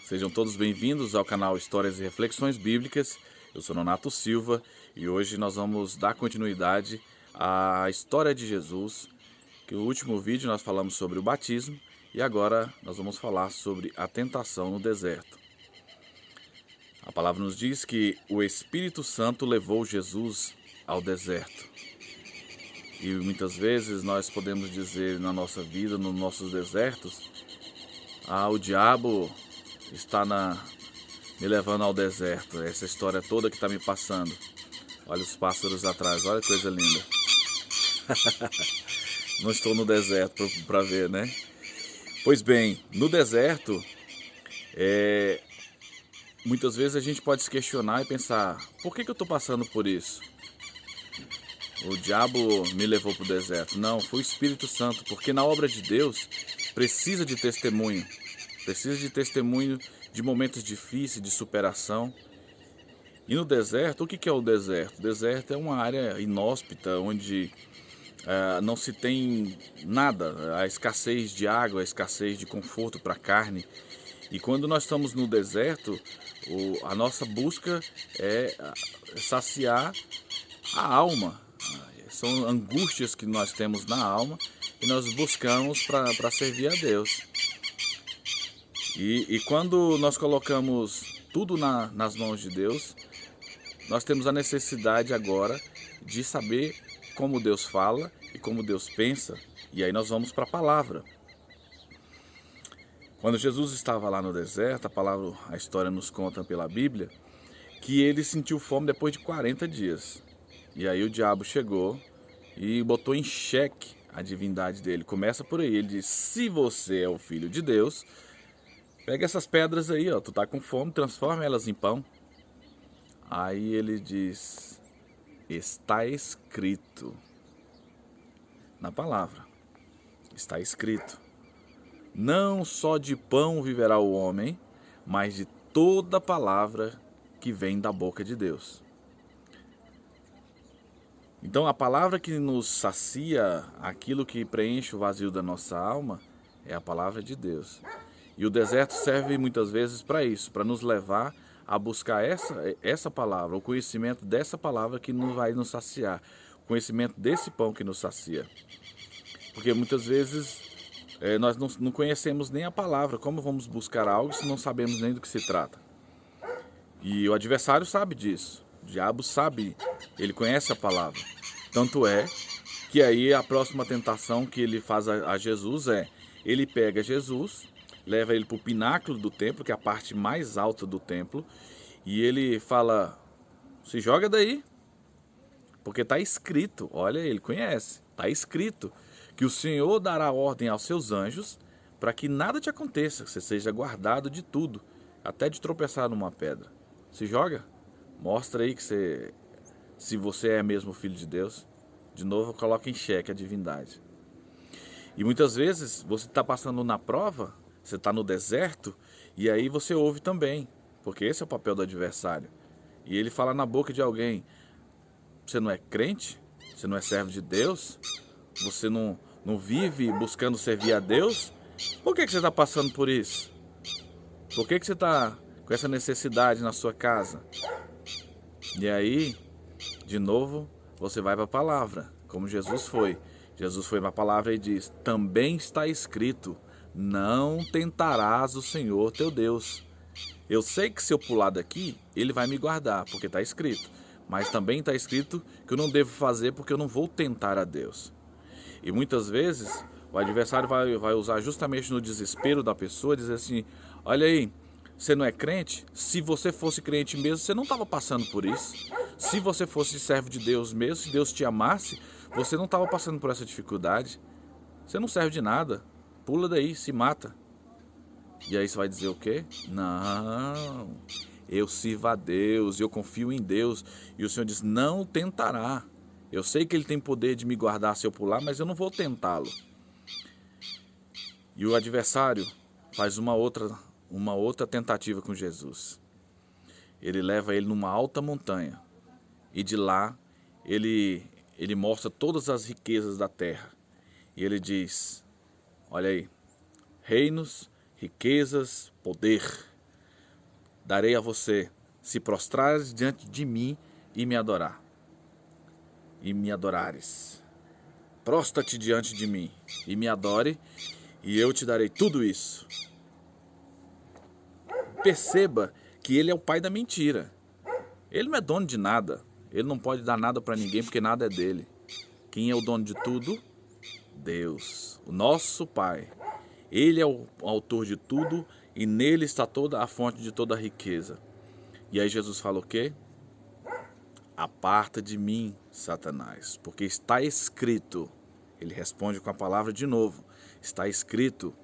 Sejam todos bem-vindos ao canal Histórias e Reflexões Bíblicas. Eu sou Nonato Silva e hoje nós vamos dar continuidade à história de Jesus, que no último vídeo nós falamos sobre o batismo e agora nós vamos falar sobre a tentação no deserto. A palavra nos diz que o Espírito Santo levou Jesus ao deserto. E muitas vezes nós podemos dizer na nossa vida, nos nossos desertos, o diabo está me levando ao deserto, essa história toda que está me passando. Olha os pássaros atrás, olha que coisa linda. Não estou no deserto para ver, né? Pois bem, no deserto, muitas vezes a gente pode se questionar e pensar, por que eu estou passando por isso? O diabo me levou para o deserto. Não, foi o Espírito Santo, porque na obra de Deus precisa de testemunho. Precisa de testemunho de momentos difíceis, de superação. E no deserto, o que é o deserto? O deserto é uma área inóspita, onde não se tem nada, a escassez de água, a escassez de conforto para a carne. E quando nós estamos no deserto, a nossa busca é saciar a alma. São angústias que nós temos na alma e nós buscamos para servir a Deus. E quando nós colocamos tudo nas mãos de Deus, nós temos a necessidade agora de saber como Deus fala e como Deus pensa. E aí nós vamos para a palavra. Quando Jesus estava lá no deserto, a história nos conta pela Bíblia, que ele sentiu fome depois de 40 dias. E aí o diabo chegou e botou em xeque a divindade dele. Começa por aí, ele diz, se você é o Filho de Deus, pega essas pedras aí, ó, tu tá com fome, transforma elas em pão. Aí ele diz, está escrito, na palavra, está escrito, não só de pão viverá o homem, mas de toda palavra que vem da boca de Deus. Então a palavra que nos sacia, aquilo que preenche o vazio da nossa alma, é a palavra de Deus. E o deserto serve muitas vezes para isso, para nos levar a buscar essa palavra, o conhecimento dessa palavra que nos vai nos saciar, o conhecimento desse pão que nos sacia. Porque muitas vezes nós não conhecemos nem a palavra, como vamos buscar algo se não sabemos nem do que se trata? E o adversário sabe disso, o diabo sabe, ele conhece a palavra. Tanto é que aí a próxima tentação que ele faz a Jesus ele pega Jesus, leva ele para o pináculo do templo, que é a parte mais alta do templo, e ele fala, se joga daí, porque está escrito, olha, ele conhece, está escrito, que o Senhor dará ordem aos seus anjos para que nada te aconteça, que você seja guardado de tudo, até de tropeçar numa pedra. Se joga, mostra aí que se você é mesmo filho de Deus, de novo coloca em xeque a divindade. E muitas vezes você está passando na prova, você está no deserto, e aí você ouve também, porque esse é o papel do adversário. E ele fala na boca de alguém, você não é crente? Você não é servo de Deus? Você não vive buscando servir a Deus? Por que você está passando por isso? Por que você está com essa necessidade na sua casa? E aí, de novo, você vai para a palavra, como Jesus foi. Jesus foi para a palavra e diz, também está escrito, não tentarás o Senhor teu Deus. Eu sei que se eu pular daqui, Ele vai me guardar, porque está escrito. Mas também está escrito que eu não devo fazer porque eu não vou tentar a Deus. E muitas vezes o adversário vai usar justamente no desespero da pessoa, dizer assim, olha aí, você não é crente? Se você fosse crente mesmo, você não estava passando por isso. Se você fosse servo de Deus mesmo, se Deus te amasse, você não estava passando por essa dificuldade. Você não serve de nada. Pula daí, se mata. E aí você vai dizer o quê? Não, eu sirvo a Deus, eu confio em Deus. E o Senhor diz, não tentará. Eu sei que Ele tem poder de me guardar se eu pular, mas eu não vou tentá-lo. E o adversário faz uma outra tentativa com Jesus. Ele leva ele numa alta montanha. E de lá, ele mostra todas as riquezas da terra. E ele diz, olha aí, reinos, riquezas, poder. darei a você, se prostrares diante de mim e me adorar. E me adorares. Prostra-te diante de mim e me adore, e eu te darei tudo isso. Perceba que ele é o pai da mentira. Ele não é dono de nada. Ele não pode dar nada para ninguém porque nada é dele. Quem é o dono de tudo? Deus, o nosso Pai. Ele é o autor de tudo e nele está toda a fonte de toda a riqueza. E aí Jesus fala o quê? Aparta de mim, Satanás, porque está escrito. Ele responde com a palavra de novo. Está escrito: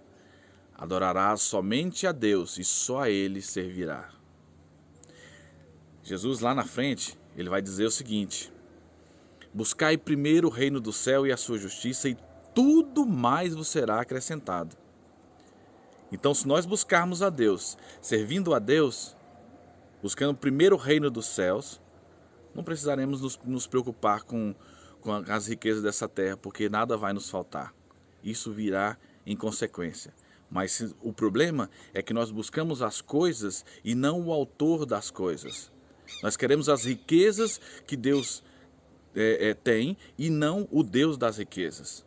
adorarás somente a Deus e só a Ele servirá. Jesus lá na frente, ele vai dizer o seguinte: buscai primeiro o reino do céu e a sua justiça, e tudo mais vos será acrescentado. Então, se nós buscarmos a Deus, servindo a Deus, buscando primeiro o reino dos céus, não precisaremos nos preocupar com as riquezas dessa terra, porque nada vai nos faltar. Isso virá em consequência. Mas o problema é que nós buscamos as coisas e não o autor das coisas. Nós queremos as riquezas que Deus tem e não o Deus das riquezas.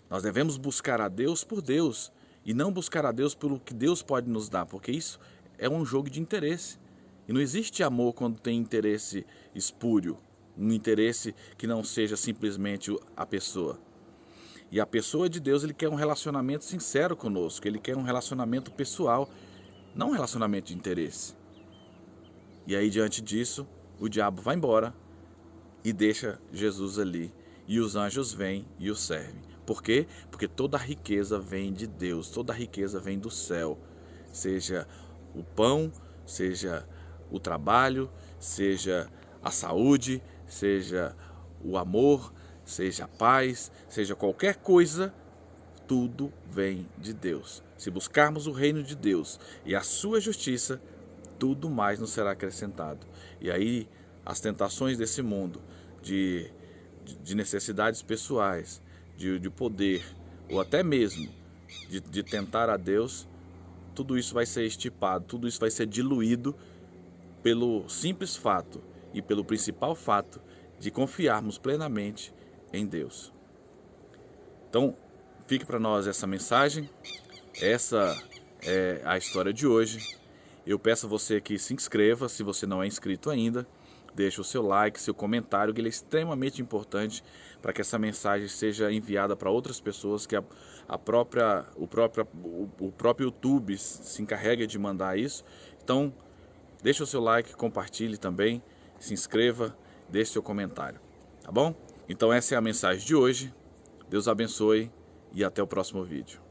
Nós devemos buscar a Deus por Deus e não buscar a Deus pelo que Deus pode nos dar, porque isso é um jogo de interesse. E não existe amor quando tem interesse espúrio, um interesse que não seja simplesmente a pessoa. E a pessoa de Deus, ele quer um relacionamento sincero conosco, ele quer um relacionamento pessoal, não um relacionamento de interesse. E aí, diante disso, o diabo vai embora e deixa Jesus ali. E os anjos vêm e o servem. Por quê? Porque toda a riqueza vem de Deus, toda a riqueza vem do céu. Seja o pão, seja o trabalho, seja a saúde, seja o amor, seja a paz, seja qualquer coisa, tudo vem de Deus. Se buscarmos o reino de Deus e a sua justiça, tudo mais nos será acrescentado. E aí as tentações desse mundo, de necessidades pessoais, de poder, ou até mesmo de tentar a Deus, tudo isso vai ser estipado, tudo isso vai ser diluído pelo simples fato e pelo principal fato de confiarmos plenamente em Deus. Então, fique para nós essa mensagem, essa é a história de hoje. Eu peço a você que se inscreva, se você não é inscrito ainda, deixe o seu like, seu comentário, que ele é extremamente importante para que essa mensagem seja enviada para outras pessoas, que o próprio YouTube se encarrega de mandar isso. Então, deixe o seu like, compartilhe também, se inscreva, deixe seu comentário, tá bom? Então essa é a mensagem de hoje. Deus abençoe e até o próximo vídeo.